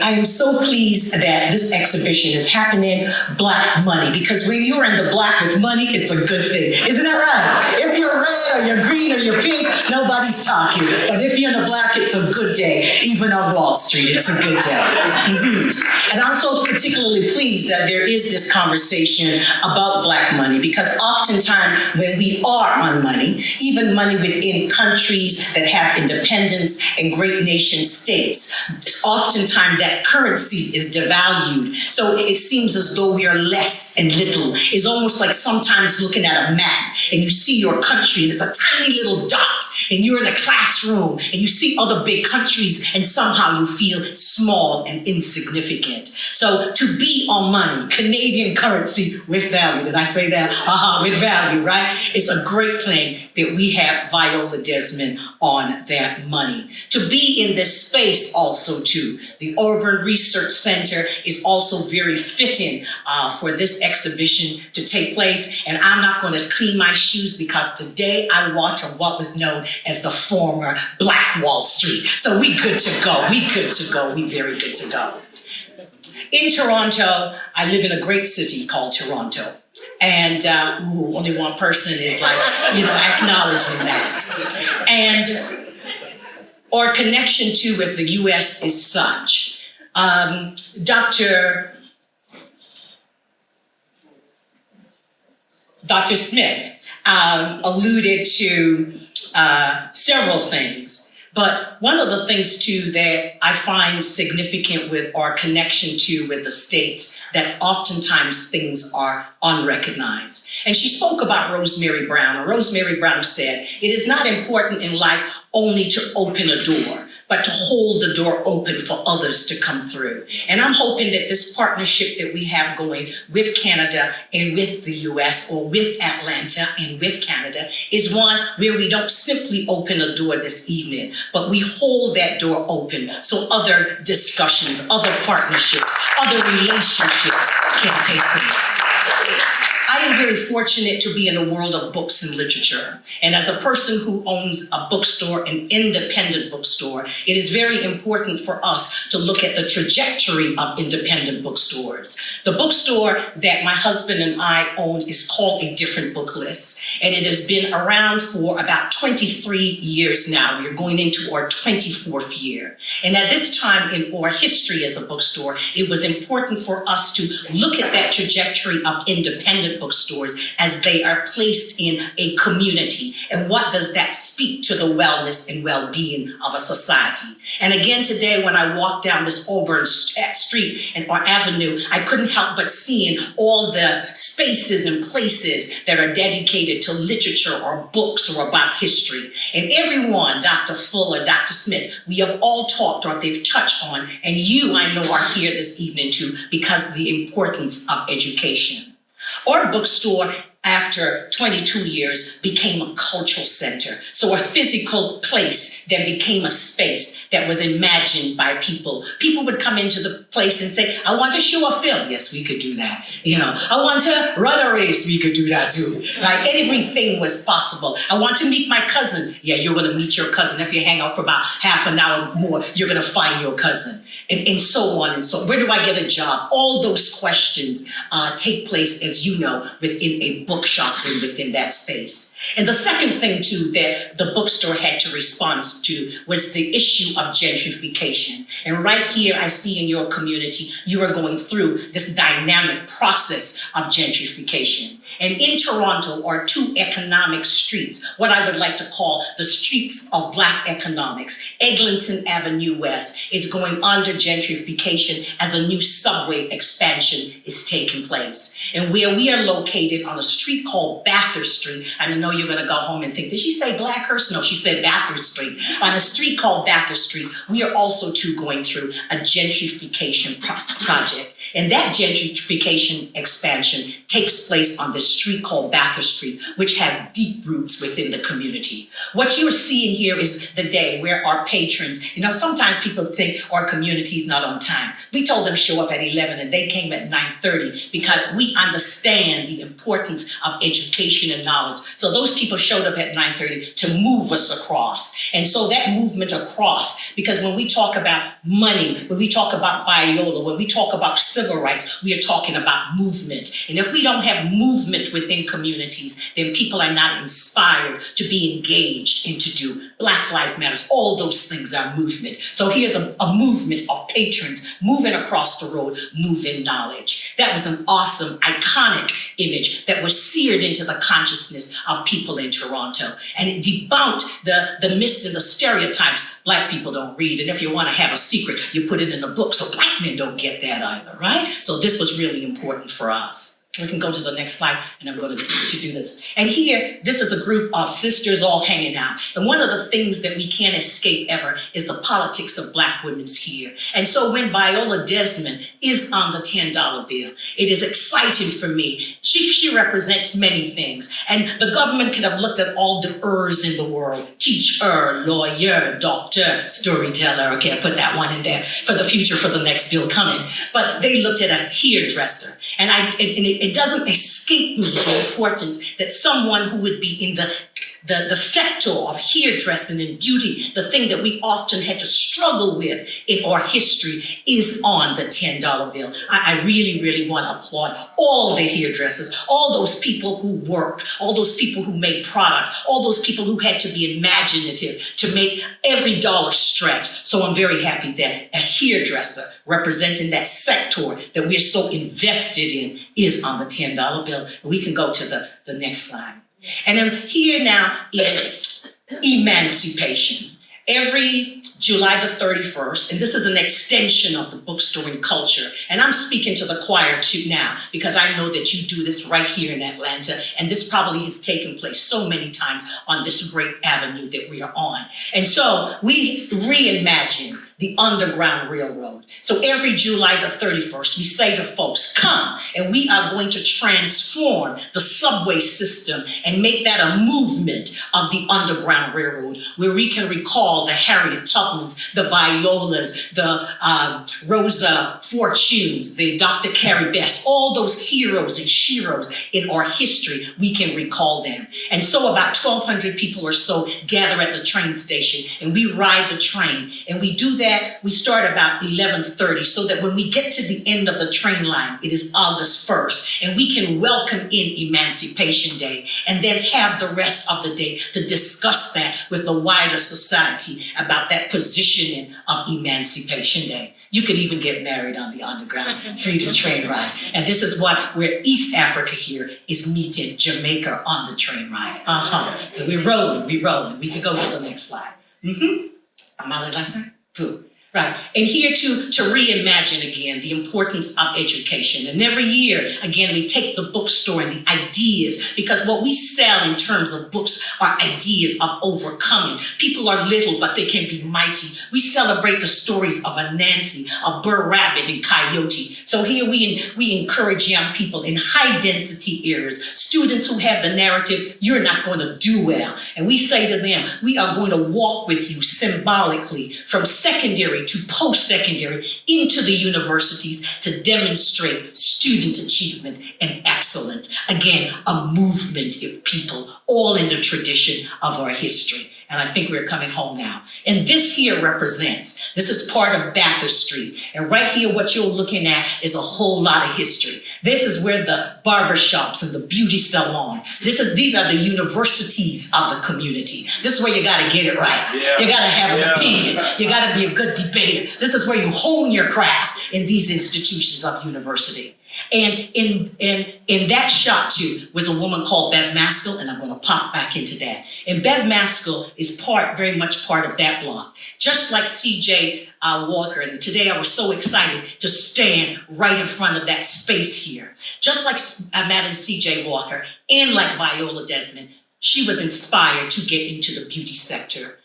I am so pleased that this exhibition is happening, Black Money, because when you're in the black with money, it's a good thing. Isn't that right? If you're red or you're green or you're pink, nobody's talking. But if you're in the black, it's a good day. Even on Wall Street, it's a good day. And I'm so particularly pleased that there is this conversation about Black money, because oftentimes when we are on money, even money within countries that have independence and great nation states, oftentimes that currency is devalued. So it seems as though we are less and little. It's almost like sometimes looking at a map and you see your country and it's a tiny little dot, and you're in a classroom and you see other big countries and somehow you feel small and insignificant. So to be on money, Canadian currency with value, did I say that? With value, right? It's a great thing that we have Viola Desmond on that money. To be in this space also too, the Urban Research Center is also very fitting for this exhibition to take place. And I'm not going to clean my shoes because today I walked on what was known as the former Black Wall Street. So we good to go. We good to go. We very good to go. In Toronto, I live in a great city called Toronto. And only one person is like, acknowledging that. And our connection to with the U.S. is such. Dr. Smith alluded to several things. But one of the things, too, that I find significant with our connection to with the states, that oftentimes things are unrecognized. And she spoke about Rosemary Brown. And Rosemary Brown said, it is not important in life only to open a door, but to hold the door open for others to come through. And I'm hoping that this partnership that we have going with Canada and with the US, or with Atlanta and with Canada, is one where we don't simply open a door this evening, but we hold that door open so other discussions, other partnerships, other relationships can take place. I am very fortunate to be in a world of books and literature. And as a person who owns a bookstore, an independent bookstore, it is very important for us to look at the trajectory of independent bookstores. The bookstore that my husband and I own is called A Different Book List. And it has been around for about 23 years now. We're going into our 24th year. And at this time in our history as a bookstore, it was important for us to look at that trajectory of independent bookstores as they are placed in a community. And what does that speak to the wellness and well-being of a society? And again, today, when I walked down this Auburn street and our avenue, I couldn't help but seeing all the spaces and places that are dedicated to literature or books or about history. And everyone, Dr. Fuller, Dr. Smith, we have all talked or they've touched on, and you, I know, are here this evening too, because of the importance of education. Our bookstore, after 22 years, became a cultural center. So a physical place that became a space that was imagined by people. People would come into the place and say, I want to show a film. Yes, we could do that. I want to run a race. We could do that too. Right? Everything was possible. I want to meet my cousin. Yeah, you're going to meet your cousin. If you hang out for about half an hour more, you're going to find your cousin. And so on and so on. Where do I get a job? All those questions take place, as you know, within a bookshop and within that space. And the second thing, too, that the bookstore had to respond to was the issue of gentrification. And right here, I see in your community, you are going through this dynamic process of gentrification. And in Toronto are two economic streets, what I would like to call the streets of Black economics. Eglinton Avenue West is going under gentrification as a new subway expansion is taking place. And where we are located on a street called Bathurst Street, and I know you're going to go home and think, did she say Blackhurst? No, she said Bathurst Street. On a street called Bathurst Street, we are also too going through a gentrification project. And that gentrification expansion takes place on this street called Bathurst Street, which has deep roots within the community. What you're seeing here is the day where our patrons, sometimes people think our community is not on time. We told them show up at 11 and they came at 9:30 because we understand the importance of education and knowledge. So those people showed up at 9:30 to move us across. And so that movement across, because when we talk about money, when we talk about Viola, when we talk about civil rights, we are talking about movement. And if we don't have movement within communities, then people are not inspired to be engaged and to do Black Lives Matter. All those things are movement. So here's a movement of patrons moving across the road, moving knowledge. That was an awesome, iconic image that was seared into the consciousness of people in Toronto. And it debunked the myths and the stereotypes. Black people don't read. And if you want to have a secret, you put it in a book. So Black men don't get that either, right? So this was really important for us. We can go to the next slide, and I'm going to do this. And here, this is a group of sisters all hanging out. And one of the things that we can't escape ever is the politics of Black women's here. And so when Viola Desmond is on the $10 bill, it is exciting for me. She represents many things. And the government could have looked at all the ers in the world: teacher, lawyer, doctor, storyteller. Okay, I put that one in there for the future, for the next bill coming. But they looked at a hairdresser. And it doesn't escape me the importance that someone who would be in the sector of hairdressing and beauty, the thing that we often had to struggle with in our history, is on the $10 bill. I really, really want to applaud all the hairdressers, all those people who work, all those people who make products, all those people who had to be imaginative to make every dollar stretch. So I'm very happy that a hairdresser representing that sector that we're so invested in is on the $10 bill. We can go to the next slide. And then here now is emancipation. Every July the 31st, and this is an extension of the bookstore and culture. And I'm speaking to the choir too now, because I know that you do this right here in Atlanta, and this probably has taken place so many times on this great avenue that we are on. And so we reimagine the Underground Railroad. So every July the 31st, we say to folks, come, and we are going to transform the subway system and make that a movement of the Underground Railroad, where we can recall the Harriet Tubmans, the Violas, the Rosa Fortunes, the Dr. Carrie Best, all those heroes and sheroes in our history, we can recall them. And so about 1,200 people or so gather at the train station, and we ride the train, and we do that. We start about 11:30 so that when we get to the end of the train line, it is August 1st, and we can welcome in Emancipation Day and then have the rest of the day to discuss that with the wider society about that positioning of Emancipation Day. You could even get married on the Underground Freedom Train ride. And this is where East Africa here is meeting Jamaica on the train ride. So we're rolling. We can go to the next slide. Am I the last time? Good. Right. And here to reimagine again the importance of education. And every year, again, we take the bookstore and the ideas, because what we sell in terms of books are ideas of overcoming. People are little, but they can be mighty. We celebrate the stories of Anansi, of Burr Rabbit and Coyote. So here we encourage young people in high density areas, students who have the narrative, you're not going to do well. And we say to them, we are going to walk with you symbolically from secondary to post-secondary into the universities to demonstrate student achievement and excellence. Again, a movement of people, all in the tradition of our history. And I think we're coming home now. And this here represents, this is part of Bathurst Street. And right here, what you're looking at is a whole lot of history. This is where the barbershops and the beauty salons, these are the universities of the community. This is where you gotta get it right. You gotta have an opinion. You gotta be a good debater. This is where you hone your craft in these institutions of university. And in that shot too was a woman called Bev Maskell, and I'm going to pop back into that. And Bev Maskell is very much part of that block, just like C.J. Walker. And today I was so excited to stand right in front of that space here. Just like Madam C.J. Walker and like Viola Desmond, she was inspired to get into the beauty sector.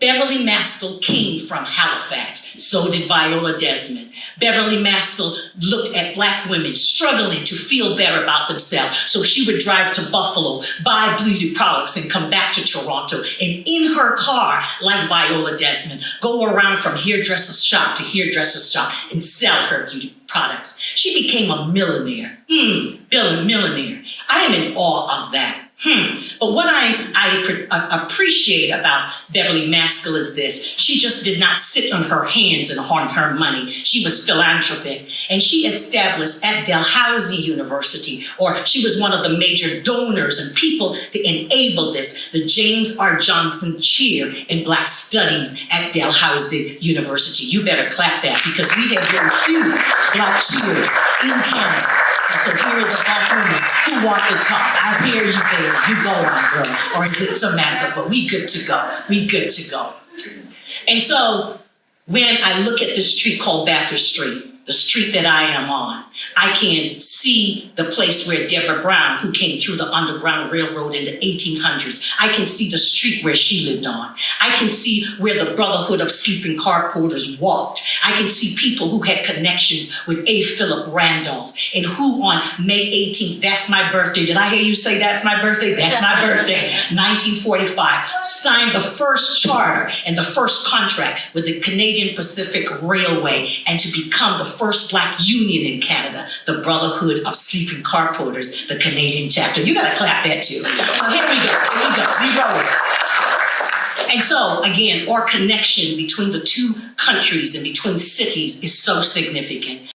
Beverly Maskell came from Halifax. So did Viola Desmond. Beverly Maskell looked at Black women struggling to feel better about themselves. So she would drive to Buffalo, buy beauty products, and come back to Toronto. And in her car, like Viola Desmond, go around from hairdresser's shop to hairdresser's shop and sell her beauty products. She became a millionaire. Millionaire. I am in awe of that. But what I appreciate about Beverly Maskell is this. She just did not sit on her hands and on her money. She was philanthropic. And she established at Dalhousie University, or she was one of the major donors and people to enable this, the James R. Johnson Chair in Black Studies at Dalhousie University. You better clap that, because we have very few Black chairs in Canada. And so here is a Black woman who walked the talk. I hear you, babe. You go on, girl. Or is it Samantha? But we good to go. We good to go. And so when I look at this street called Bathurst Street, the street that I am on, I can see the place where Deborah Brown, who came through the Underground Railroad in the 1800s, I can see the street where she lived on. I can see where the Brotherhood of Sleeping Car Porters walked. I can see people who had connections with A. Philip Randolph, and who on May 18th, that's my birthday. Did I hear you say that's my birthday? That's my birthday. 1945, signed the first charter and the first contract with the Canadian Pacific Railway, and to become the first Black union in Canada, the Brotherhood of Sleeping Car Porters, the Canadian chapter. You gotta clap that too. Here we go. And so again, our connection between the two countries and between cities is so significant.